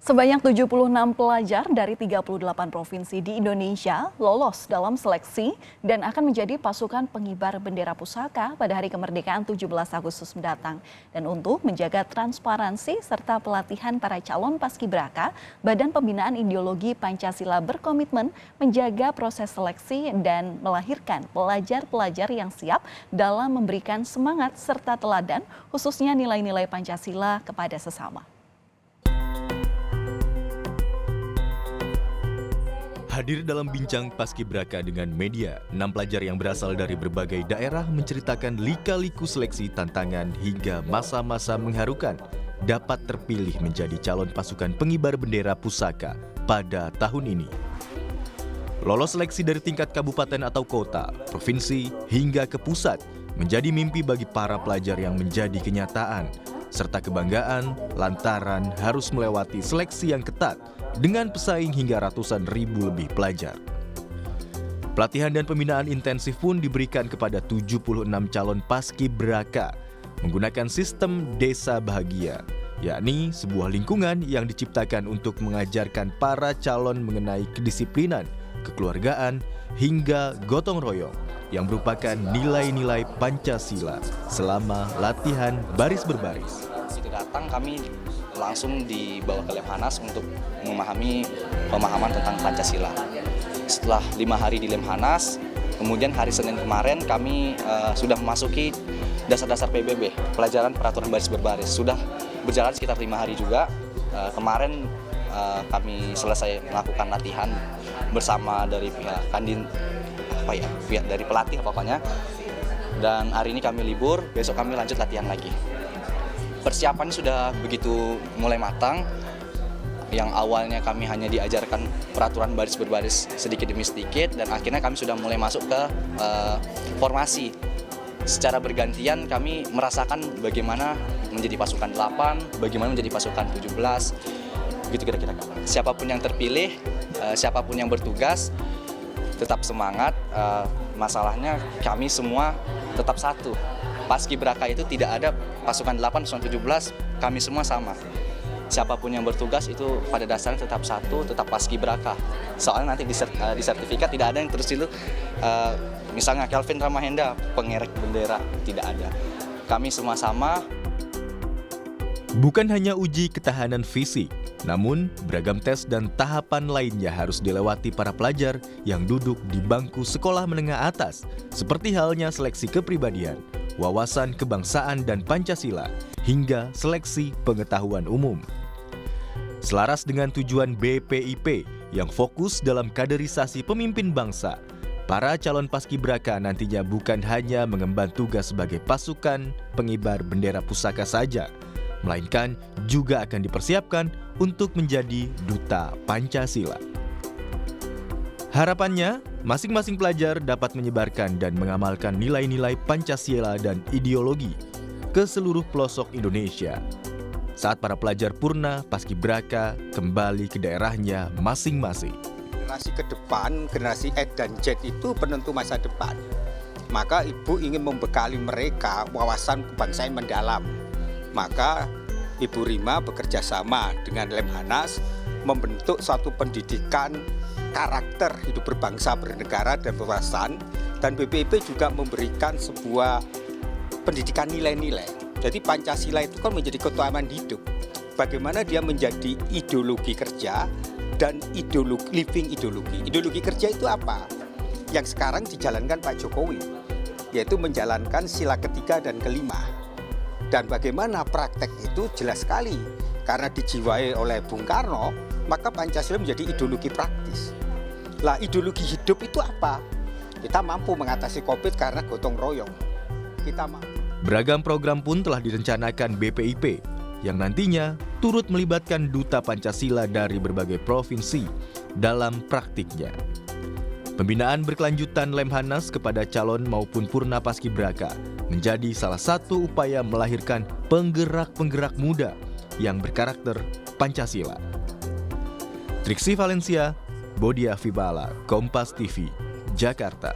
Sebanyak 76 pelajar dari 38 provinsi di Indonesia lolos dalam seleksi dan akan menjadi pasukan pengibar bendera pusaka pada hari kemerdekaan 17 Agustus mendatang. Dan untuk menjaga transparansi serta pelatihan para calon paskibraka, Badan Pembinaan Ideologi Pancasila berkomitmen menjaga proses seleksi dan melahirkan pelajar-pelajar yang siap dalam memberikan semangat serta teladan, khususnya nilai-nilai Pancasila kepada sesama. Hadir dalam bincang paskibraka dengan media, 6 pelajar yang berasal dari berbagai daerah menceritakan lika-liku seleksi, tantangan hingga masa-masa mengharukan dapat terpilih menjadi calon pasukan pengibar bendera pusaka pada tahun ini. Lolos seleksi dari tingkat kabupaten atau kota, provinsi hingga ke pusat menjadi mimpi bagi para pelajar yang menjadi kenyataan, serta kebanggaan lantaran harus melewati seleksi yang ketat dengan pesaing hingga ratusan ribu lebih pelajar. Pelatihan dan pembinaan intensif pun diberikan kepada 76 calon paskibraka menggunakan sistem desa bahagia, yakni sebuah lingkungan yang diciptakan untuk mengajarkan para calon mengenai kedisiplinan, kekeluargaan, hingga gotong royong yang merupakan nilai-nilai Pancasila selama latihan baris berbaris. Itu datang kami langsung dibawa ke Lemhanas untuk memahami pemahaman tentang Pancasila. Setelah 5 hari di Lemhanas, kemudian hari Senin kemarin kami sudah memasuki dasar-dasar PBB, pelajaran peraturan baris berbaris. Sudah berjalan sekitar 5 hari juga. Kemarin kami selesai melakukan latihan bersama dari pihak pihak dari pelatih pokoknya. Dan hari ini kami libur, besok kami lanjut latihan lagi. Persiapannya sudah begitu mulai matang. Yang awalnya kami hanya diajarkan peraturan baris berbaris sedikit demi sedikit, dan akhirnya kami sudah mulai masuk ke formasi. Secara bergantian kami merasakan bagaimana menjadi pasukan 8, bagaimana menjadi pasukan 17, begitu kira-kira. Siapapun yang terpilih, siapapun yang bertugas, tetap semangat. Masalahnya kami semua tetap satu. Paskibraka itu tidak ada pasukan 8, pasukan 17, kami semua sama. Siapapun yang bertugas itu pada dasarnya tetap satu, tetap paskibraka. Soalnya nanti di sertifikat tidak ada yang terus itu, misalnya Kelvin Ramahenda, pengerek bendera, tidak ada. Kami semua sama. Bukan hanya uji ketahanan fisik, namun beragam tes dan tahapan lainnya harus dilewati para pelajar yang duduk di bangku sekolah menengah atas, seperti halnya seleksi kepribadian, wawasan kebangsaan dan Pancasila, hingga seleksi pengetahuan umum. Selaras dengan tujuan BPIP yang fokus dalam kaderisasi pemimpin bangsa, para calon paskibraka nantinya bukan hanya mengemban tugas sebagai pasukan pengibar bendera pusaka saja, melainkan juga akan dipersiapkan untuk menjadi duta Pancasila. Harapannya, masing-masing pelajar dapat menyebarkan dan mengamalkan nilai-nilai Pancasila dan ideologi ke seluruh pelosok Indonesia saat para pelajar purna paskibraka kembali ke daerahnya masing-masing. Generasi ke depan, generasi X dan Z itu penentu masa depan. Maka Ibu ingin membekali mereka wawasan kebangsaan mendalam. Maka Ibu Rima bekerja sama dengan Lemhanas membentuk suatu pendidikan karakter hidup berbangsa, bernegara, dan berwawasan. Dan BPIP juga memberikan sebuah pendidikan nilai-nilai. Jadi Pancasila itu kan menjadi keutamaan hidup. Bagaimana dia menjadi ideologi kerja dan living ideologi. Ideologi kerja itu apa? Yang sekarang dijalankan Pak Jokowi, yaitu menjalankan sila ketiga dan kelima. Dan bagaimana praktek itu jelas sekali. Karena dijiwai oleh Bung Karno, maka Pancasila menjadi ideologi praktis. Lah, ideologi hidup itu apa? Kita mampu mengatasi COVID karena gotong royong. Kita mampu. Beragam program pun telah direncanakan BPIP yang nantinya turut melibatkan duta Pancasila dari berbagai provinsi dalam praktiknya. Pembinaan berkelanjutan Lemhanas kepada calon maupun purna paskibraka menjadi salah satu upaya melahirkan penggerak-penggerak muda yang berkarakter Pancasila. Triksi Valencia, Bodia Vibala, Kompas TV, Jakarta.